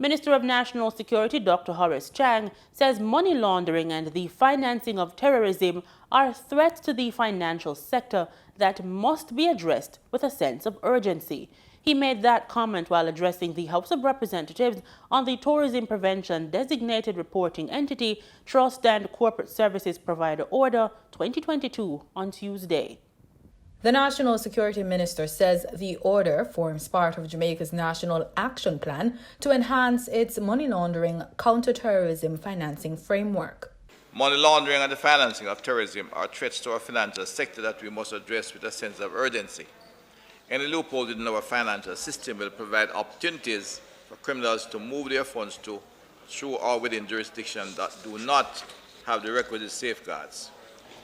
Minister of National Security Dr. Horace Chang says money laundering and the financing of terrorism are threats to the financial sector that must be addressed with a sense of urgency. He made that comment while addressing the House of Representatives on the Tourism Prevention Designated Reporting Entity Trust and Corporate Services Provider Order 2022 on Tuesday. The National Security Minister says the order forms part of Jamaica's National Action Plan to enhance its money laundering counter-terrorism financing framework. Money laundering and the financing of terrorism are threats to our financial sector that we must address with a sense of urgency. Any loopholes within our financial system will provide opportunities for criminals to move their funds to, through or within jurisdictions that do not have the requisite safeguards.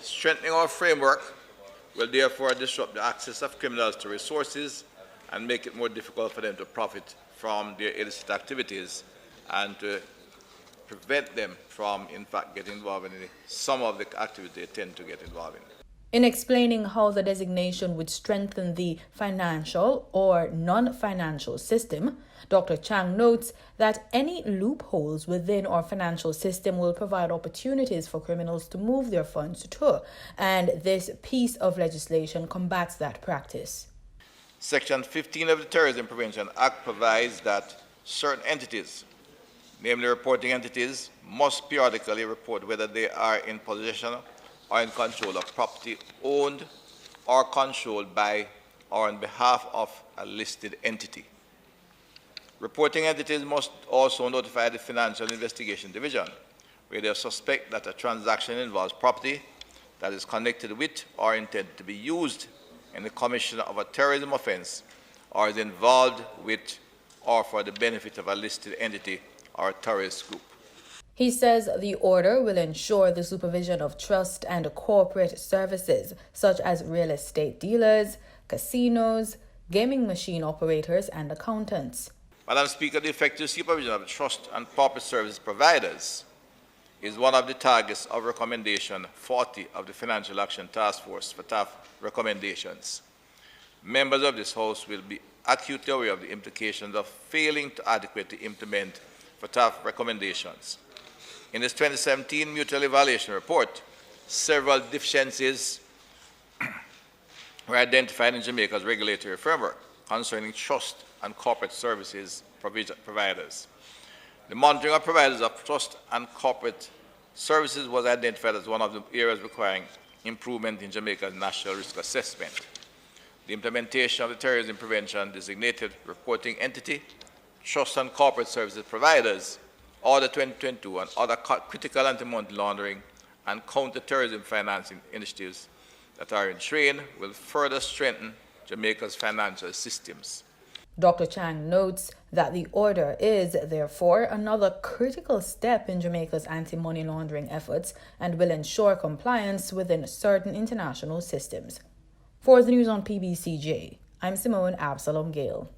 Strengthening our framework will therefore disrupt the access of criminals to resources and make it more difficult for them to profit from their illicit activities and to prevent them from, in fact, getting involved in some of the activities they tend to get involved in. In explaining how the designation would strengthen the financial or non-financial system, Dr. Chang notes that any loopholes within our financial system will provide opportunities for criminals to move their funds to, and this piece of legislation combats that practice. Section 15 of the Terrorism Prevention Act provides that certain entities, namely reporting entities, must periodically report whether they are in possession or in control of property owned or controlled by or on behalf of a listed entity. Reporting entities must also notify the Financial Investigation Division where they suspect that a transaction involves property that is connected with or intended to be used in the commission of a terrorism offense or is involved with or for the benefit of a listed entity or a terrorist group. He says the order will ensure the supervision of trust and corporate services, such as real estate dealers, casinos, gaming machine operators, and accountants. Madam Speaker, the effective supervision of trust and corporate service providers is one of the targets of Recommendation 40 of the Financial Action Task Force for TAF recommendations. Members of this House will be acutely aware of the implications of failing to adequately implement FATF recommendations. In this 2017 Mutual Evaluation Report, several deficiencies were identified in Jamaica's regulatory framework concerning trust and corporate services providers. The monitoring of providers of trust and corporate services was identified as one of the areas requiring improvement in Jamaica's national risk assessment. The implementation of the Terrorism Prevention Designated Reporting Entity, Trust and Corporate Services Providers, Order 2022, and other critical anti-money laundering and counter-terrorism financing initiatives that are in train will further strengthen Jamaica's financial systems. Dr. Chang notes that the order is, therefore, another critical step in Jamaica's anti-money laundering efforts and will ensure compliance within certain international systems. For the news on PBCJ, I'm Simone Absalom Gale.